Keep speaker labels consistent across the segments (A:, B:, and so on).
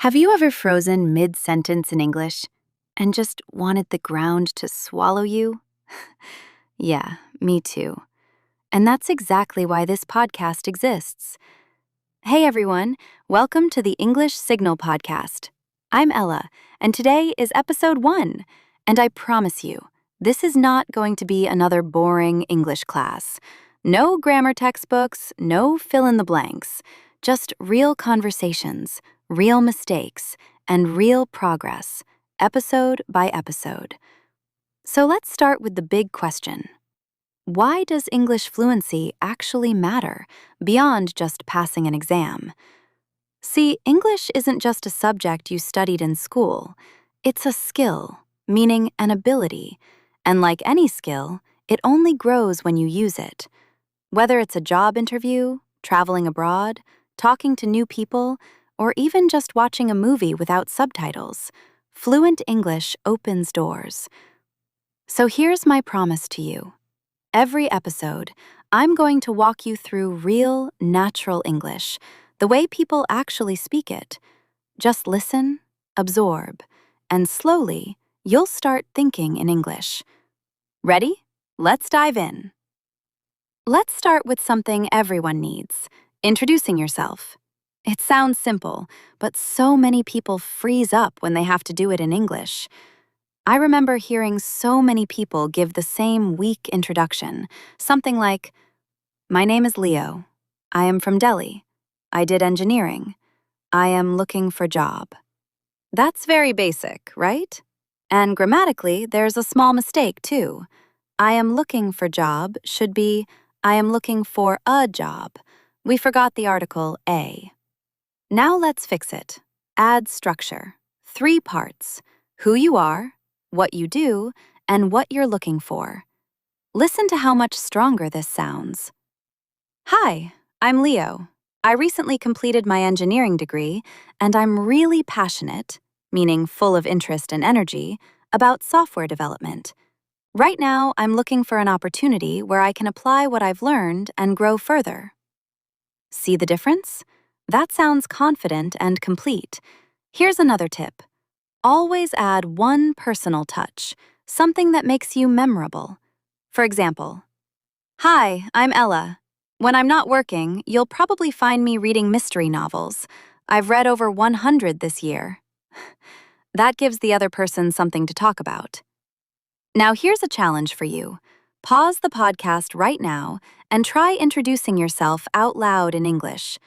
A: Have you ever frozen mid-sentence in English and just wanted the ground to swallow you? Yeah, me too. And that's exactly why this podcast exists. Hey everyone, welcome to the English Signal Podcast. I'm Ella, and today is episode 1. And I promise you, this is not going to be another boring English class. No grammar textbooks, no fill-in-the-blanks, just real conversations, real mistakes, and real progress, episode by episode. So let's start with the big question. Why does English fluency actually matter beyond just passing an exam? See, English isn't just a subject you studied in school. It's a skill, meaning an ability. And like any skill, it only grows when you use it. Whether it's a job interview, traveling abroad, talking to new people, or even just watching a movie without subtitles, fluent English opens doors. So here's my promise to you. Every episode, I'm going to walk you through real, natural English, the way people actually speak it. Just listen, absorb, and slowly, you'll start thinking in English. Ready? Let's dive in. Let's start with something everyone needs, introducing yourself. It sounds simple, but so many people freeze up when they have to do it in English. I remember hearing so many people give the same weak introduction, something like, "My name is Leo. I am from Delhi. I did engineering. I am looking for job." That's very basic, right? And grammatically, there's a small mistake too. I am looking for job should be, I am looking for a job. We forgot the article a. Now let's fix it. Add structure. 3 parts: who you are, what you do, and what you're looking for. Listen to how much stronger this sounds. Hi, I'm Leo. I recently completed my engineering degree, and I'm really passionate, meaning full of interest and energy, about software development. Right now, I'm looking for an opportunity where I can apply what I've learned and grow further. See the difference? That sounds confident and complete. Here's another tip. Always add one personal touch, something that makes you memorable. For example, "Hi, I'm Ella. When I'm not working, you'll probably find me reading mystery novels. I've read over 100 this year." That gives the other person something to talk about. Now here's a challenge for you. Pause the podcast right now and try introducing yourself out loud in English.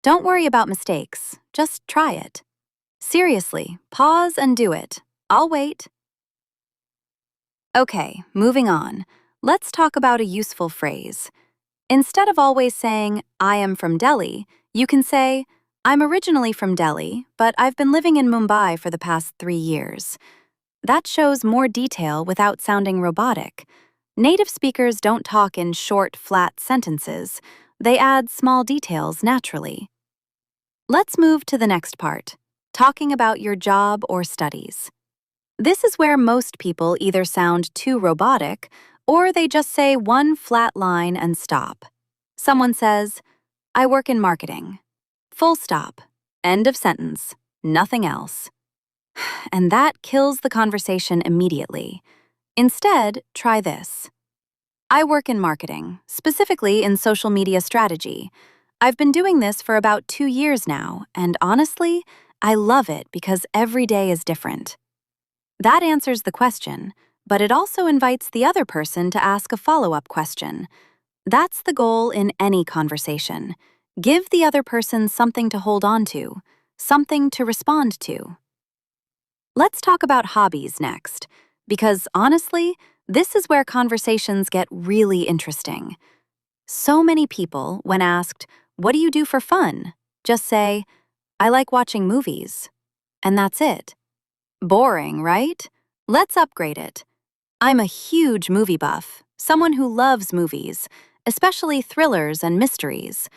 A: Don't worry about mistakes, just try it. Seriously, pause and do it. I'll wait. Okay, moving on. Let's talk about a useful phrase. Instead of always saying, "I am from Delhi," you can say, "I'm originally from Delhi, but I've been living in Mumbai for the past 3 years." That shows more detail without sounding robotic. Native speakers don't talk in short, flat sentences. They add small details naturally. Let's move to the next part, talking about your job or studies. This is where most people either sound too robotic or they just say one flat line and stop. Someone says, "I work in marketing." Full stop. End of sentence. Nothing else. And that kills the conversation immediately. Instead, try this. "I work in marketing, specifically in social media strategy. I've been doing this for about 2 years now, and honestly, I love it because every day is different." That answers the question, but it also invites the other person to ask a follow-up question. That's the goal in any conversation. Give the other person something to hold on to, something to respond to. Let's talk about hobbies next, because honestly, this is where conversations get really interesting. So many people, when asked, "What do you do for fun?" just say, "I like watching movies." And that's it. Boring, right? Let's upgrade it. "I'm a huge movie buff, someone who loves movies, especially thrillers and mysteries.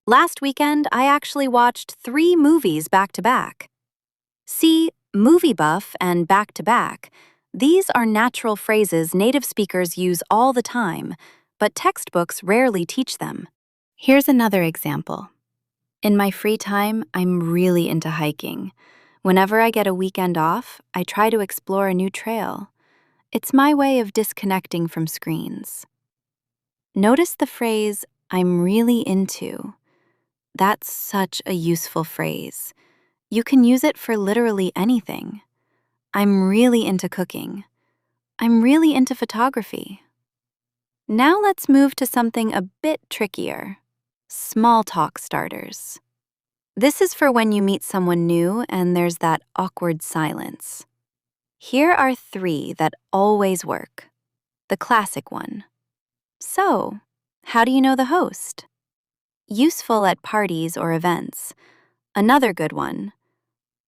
A: Last weekend, I actually watched 3 movies back to back." See, movie buff and back to back, these are natural phrases native speakers use all the time, but textbooks rarely teach them. Here's another example. "In my free time, I'm really into hiking. Whenever I get a weekend off, I try to explore a new trail. It's my way of disconnecting from screens. Notice the phrase, I'm really into. That's such a useful phrase. You can use it for literally anything. I'm really into cooking. I'm really into photography. Now let's move to something a bit trickier. Small talk starters. This is for when you meet someone new and there's that awkward silence. Here are 3 that always work. The classic one. So, how do you know the host? Useful at parties or events. Another good one.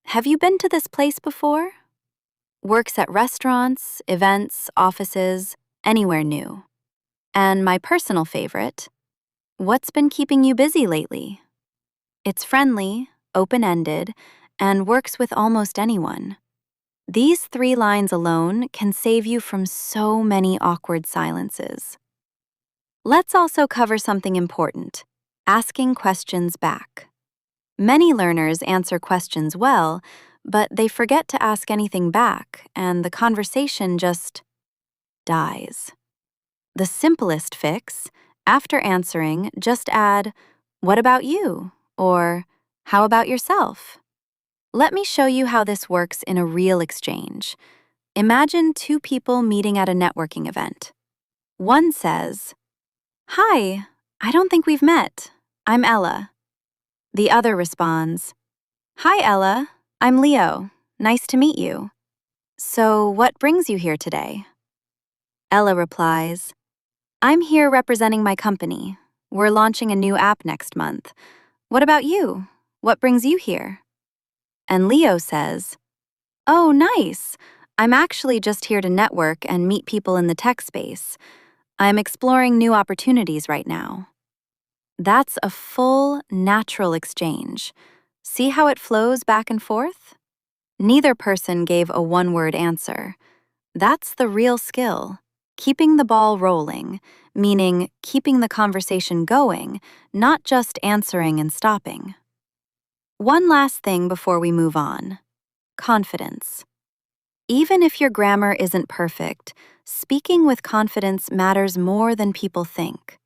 A: Have you been to this place before? Works at restaurants, events, offices, anywhere new. And my personal favorite, what's been keeping you busy lately? It's friendly, open-ended, and works with almost anyone. These 3 lines alone can save you from so many awkward silences. Let's also cover something important, asking questions back. Many learners answer questions well, but they forget to ask anything back, and the conversation just dies. The simplest fix, after answering, just add, "What about you?" or "How about yourself?" Let me show you how this works in a real exchange. Imagine 2 people meeting at a networking event. One says, "Hi, I don't think we've met. I'm Ella." The other responds, "Hi, Ella. I'm Leo. Nice to meet you. So, what brings you here today?" Ella replies, "I'm here representing my company. We're launching a new app next month. What about you? What brings you here?" And Leo says, "Oh, nice. I'm actually just here to network and meet people in the tech space. I'm exploring new opportunities right now." That's a full, natural exchange. See how it flows back and forth? Neither person gave a one-word answer. That's the real skill. Keeping the ball rolling, meaning keeping the conversation going, not just answering and stopping. One last thing before we move on. Confidence. Even if your grammar isn't perfect, speaking with confidence matters more than people think.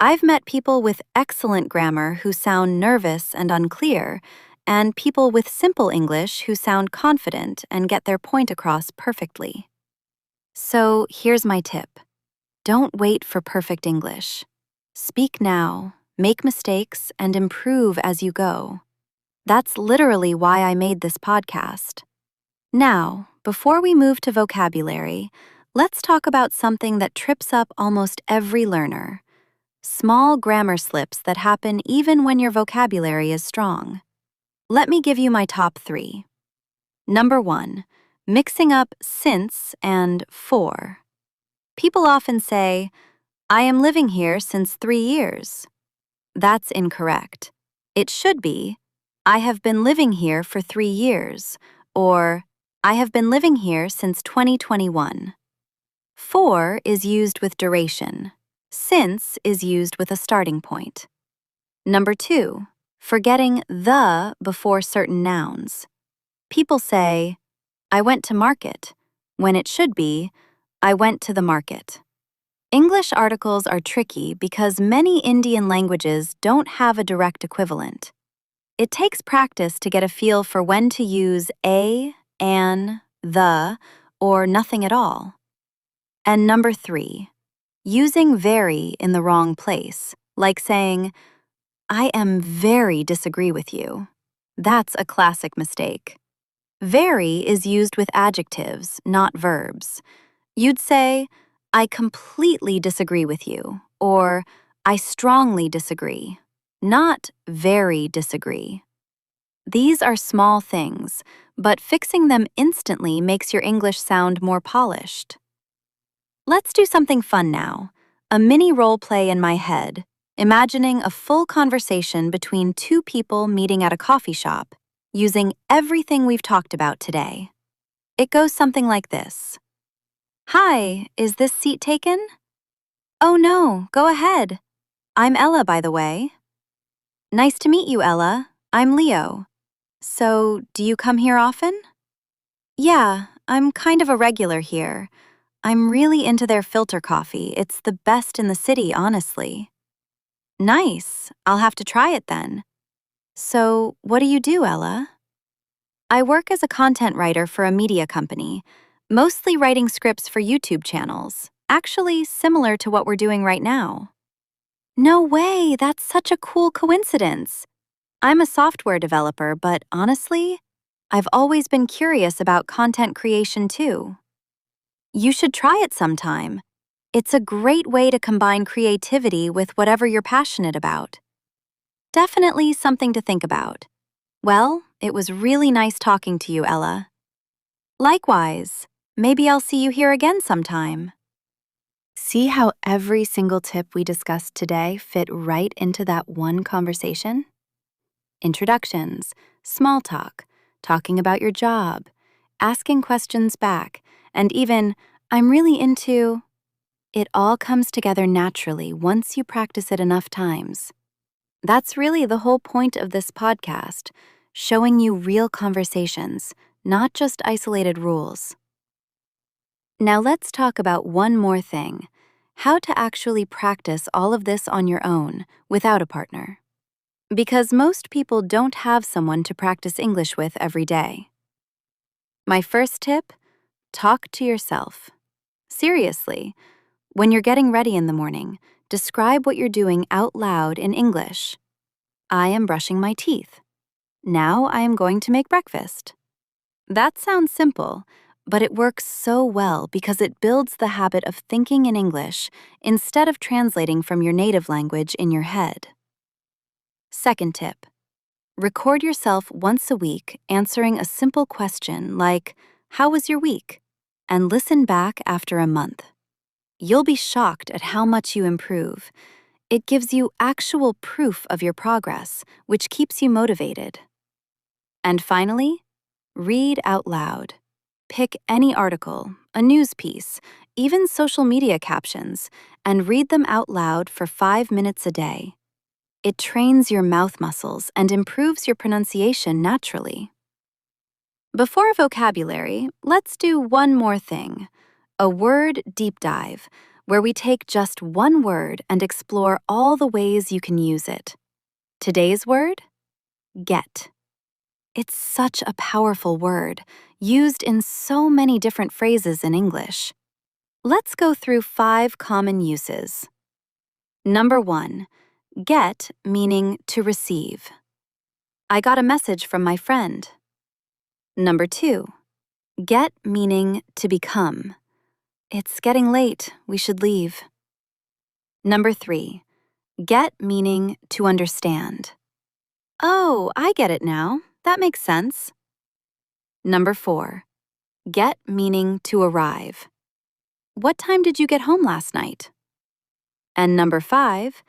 A: I've met people with excellent grammar who sound nervous and unclear, and people with simple English who sound confident and get their point across perfectly. So here's my tip. Don't wait for perfect English. Speak now, make mistakes, and improve as you go. That's literally why I made this podcast. Now, before we move to vocabulary, let's talk about something that trips up almost every learner. Small grammar slips that happen even when your vocabulary is strong. Let me give you my top 3. Number 1, mixing up since and for. People often say, "I am living here since 3 years." That's incorrect. It should be, "I have been living here for 3 years," or "I have been living here since 2021. For is used with duration. Since is used with a starting point. Number 2, forgetting the before certain nouns. People say, "I went to market," when it should be, "I went to the market." English articles are tricky because many Indian languages don't have a direct equivalent. It takes practice to get a feel for when to use a, an, the, or nothing at all. And number 3, using very in the wrong place, like saying, "I am very disagree with you." That's a classic mistake. Very is used with adjectives, not verbs. You'd say, "I completely disagree with you," or "I strongly disagree," not "very disagree." These are small things, but fixing them instantly makes your English sound more polished. Let's do something fun now, a mini role play in my head, imagining a full conversation between 2 people meeting at a coffee shop, using everything we've talked about today. It goes something like this. "Hi, is this seat taken?" "Oh no, go ahead. I'm Ella, by the way." "Nice to meet you, Ella. I'm Leo." So, do you come here often? Yeah, I'm kind of a regular here. I'm really into their filter coffee. It's the best in the city, honestly. Nice. I'll have to try it then. So, what do you do, Ella? I work as a content writer for a media company, mostly writing scripts for YouTube channels, actually similar to what we're doing right now. No way, that's such a cool coincidence. I'm a software developer, but honestly, I've always been curious about content creation too. You should try it sometime. It's a great way to combine creativity with whatever you're passionate about. Definitely something to think about. Well, it was really nice talking to you, Ella. Likewise, maybe I'll see you here again sometime. See how every single tip we discussed today fit right into that one conversation? Introductions, small talk, talking about your job, asking questions back, and even, I'm really into. It all comes together naturally once you practice it enough times. That's really the whole point of this podcast, showing you real conversations, not just isolated rules. Now let's talk about one more thing, how to actually practice all of this on your own without a partner. Because most people don't have someone to practice English with every day. My first tip, talk to yourself. Seriously, when you're getting ready in the morning, describe what you're doing out loud in English. I am brushing my teeth. Now I am going to make breakfast. That sounds simple, but it works so well because it builds the habit of thinking in English instead of translating from your native language in your head. Second tip, record yourself once a week answering a simple question like, "How was your week?" and listen back after a month. You'll be shocked at how much you improve. It gives you actual proof of your progress, which keeps you motivated. And finally, read out loud. Pick any article, a news piece, even social media captions, and read them out loud for 5 minutes a day. It trains your mouth muscles and improves your pronunciation naturally. Before vocabulary, let's do one more thing, a word deep dive, where we take just one word and explore all the ways you can use it. Today's word? Get. It's such a powerful word, used in so many different phrases in English. Let's go through 5 common uses. Number 1, get meaning to receive. I got a message from my friend. Number 2, get meaning to become. It's getting late, we should leave. Number 3, get meaning to understand. Oh, I get it now. That makes sense. Number 4, get meaning to arrive. What time did you get home last night? And number 5,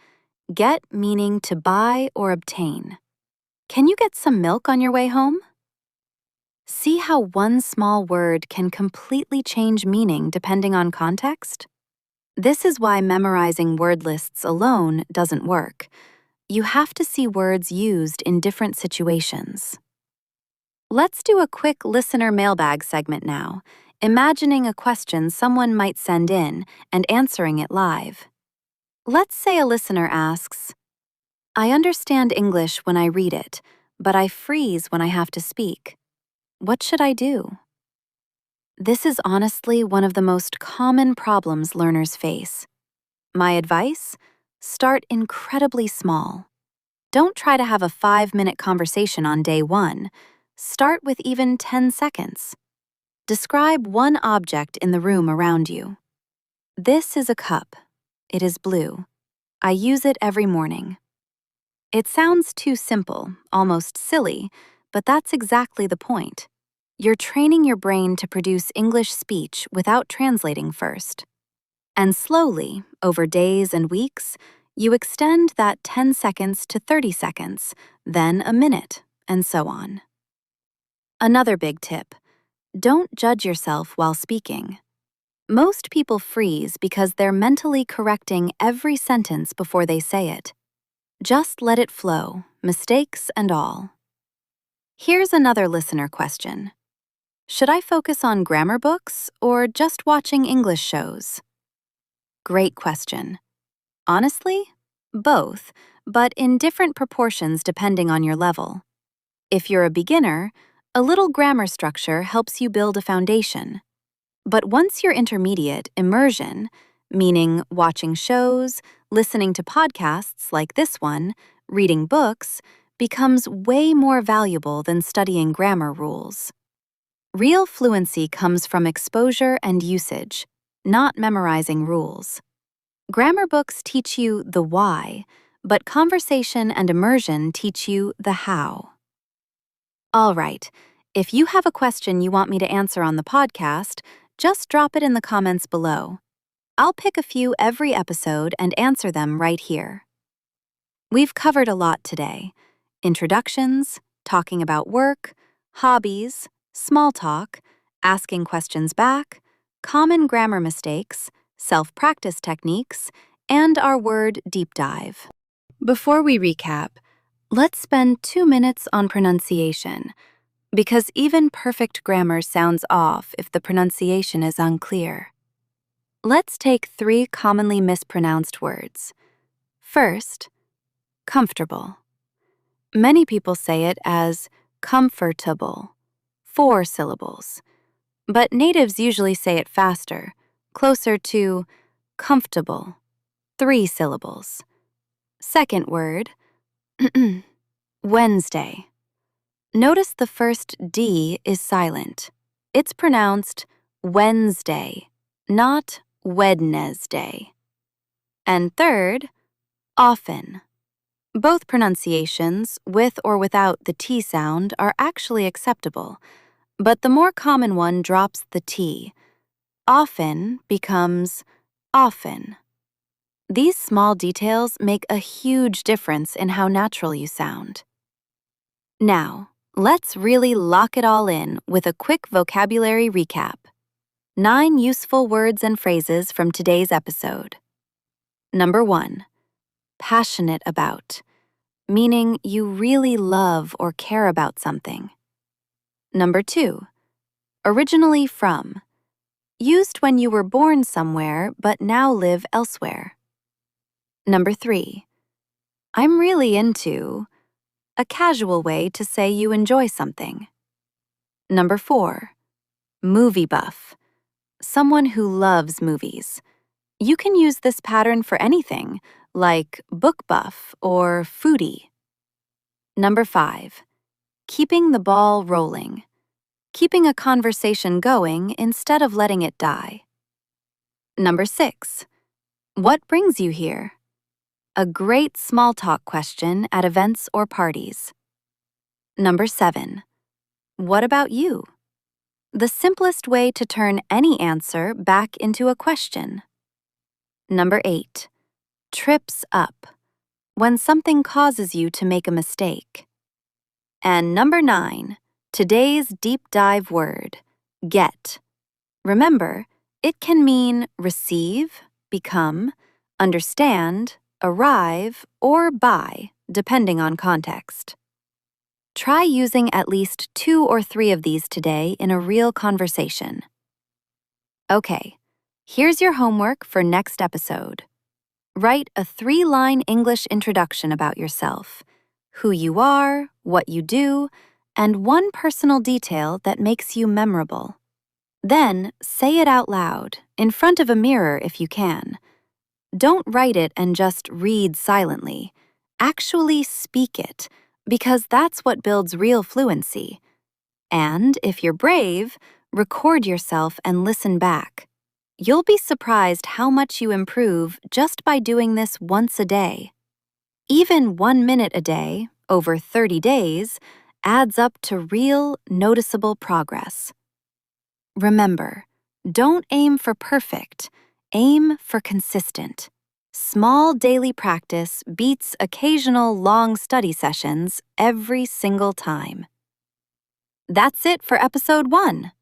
A: get meaning to buy or obtain. Can you get some milk on your way home? See how one small word can completely change meaning depending on context? This is why memorizing word lists alone doesn't work. You have to see words used in different situations. Let's do a quick listener mailbag segment now, imagining a question someone might send in and answering it live. Let's say a listener asks, I understand English when I read it, but I freeze when I have to speak. What should I do? This is honestly one of the most common problems learners face. My advice? Start incredibly small. Don't try to have a 5-minute conversation on day 1. Start with even 10 seconds. Describe one object in the room around you. This is a cup. It is blue. I use it every morning. It sounds too simple, almost silly, but that's exactly the point. You're training your brain to produce English speech without translating first. And slowly, over days and weeks, you extend that 10 seconds to 30 seconds, then a minute, and so on. Another big tip, don't judge yourself while speaking. Most people freeze because they're mentally correcting every sentence before they say it. Just let it flow, mistakes and all. Here's another listener question. Should I focus on grammar books or just watching English shows? Great question. Honestly, both, but in different proportions depending on your level. If you're a beginner, a little grammar structure helps you build a foundation. But once you're intermediate, immersion, meaning watching shows, listening to podcasts like this one, reading books, becomes way more valuable than studying grammar rules. Real fluency comes from exposure and usage, not memorizing rules. Grammar books teach you the why, but conversation and immersion teach you the how. All right, if you have a question you want me to answer on the podcast, just drop it in the comments below. I'll pick a few every episode and answer them right here. We've covered a lot today. Introductions, talking about work, hobbies, small talk, asking questions back, common grammar mistakes, self-practice techniques, and our word deep dive. Before we recap, let's spend 2 minutes on pronunciation, because even perfect grammar sounds off if the pronunciation is unclear. Let's take 3 commonly mispronounced words. First, comfortable. Many people say it as comfortable, 4 syllables, but natives usually say it faster, closer to comfortable, 3 syllables. Second word, Wednesday. Notice the first D is silent. It's pronounced Wednesday, not Wednesday. And third, often. Both pronunciations, with or without the T sound, are actually acceptable, but the more common one drops the T. Often becomes often. These small details make a huge difference in how natural you sound. Now, let's really lock it all in with a quick vocabulary recap. 9 useful words and phrases from today's episode. Number 1, passionate about, meaning you really love or care about something. Number 2, originally from, used when you were born somewhere but now live elsewhere. Number 3, I'm really into, a casual way to say you enjoy something. Number 4, movie buff, someone who loves movies. You can use this pattern for anything, like book buff or foodie. Number 5, keeping the ball rolling, keeping a conversation going instead of letting it die. Number 6, what brings you here? A great small talk question at events or parties. Number 7, what about you? The simplest way to turn any answer back into a question. Number 8, trips up, when something causes you to make a mistake. And number 9, today's deep dive word, get. Remember, it can mean receive, become, understand, arrive, or buy, depending on context. Try using at least 2 or 3 of these today in a real conversation. Okay, here's your homework for next episode. Write a 3-line English introduction about yourself, who you are, what you do, and one personal detail that makes you memorable. Then say it out loud, in front of a mirror if you can. Don't write it and just read silently. Actually speak it, because that's what builds real fluency. And if you're brave, record yourself and listen back. You'll be surprised how much you improve just by doing this once a day. Even 1 minute a day, over 30 days, adds up to real, noticeable progress. Remember, don't aim for perfect, aim for consistent. Small daily practice beats occasional long study sessions every single time. That's it for episode 1.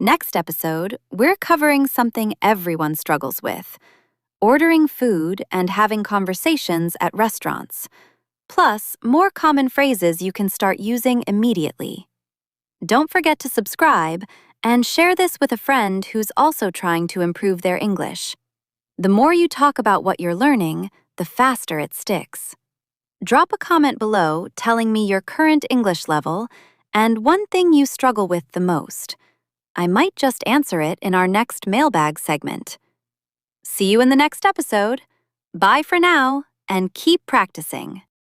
A: Next episode, we're covering something everyone struggles with: ordering food and having conversations at restaurants. plus more common phrases you can start using immediately. Don't forget to subscribe and share this with a friend who's also trying to improve their English. The more you talk about what you're learning, the faster it sticks. Drop a comment below telling me your current English level and one thing you struggle with the most. I might just answer it in our next mailbag segment. See you in the next episode. Bye for now, and keep practicing.